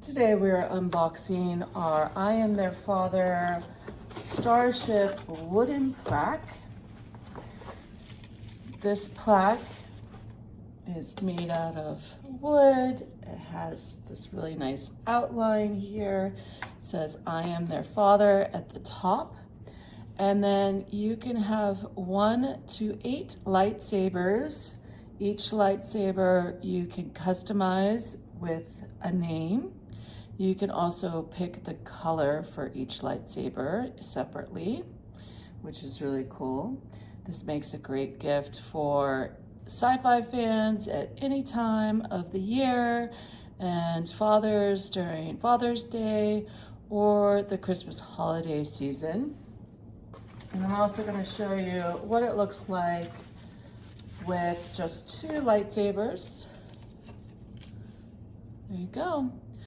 Today we're unboxing our I Am Their Father Starship wooden plaque. This plaque is made out of wood. It has this really nice outline here. It says I am their father at the top. And then you can have 1 to 8 lightsabers. Each lightsaber you can customize with a name. You can also pick the color for each lightsaber separately, which is really cool. This makes a great gift for sci-fi fans at any time of the year, and fathers during Father's Day or the Christmas holiday season. And I'm also going to show you what it looks like with just 2 lightsabers. There you go.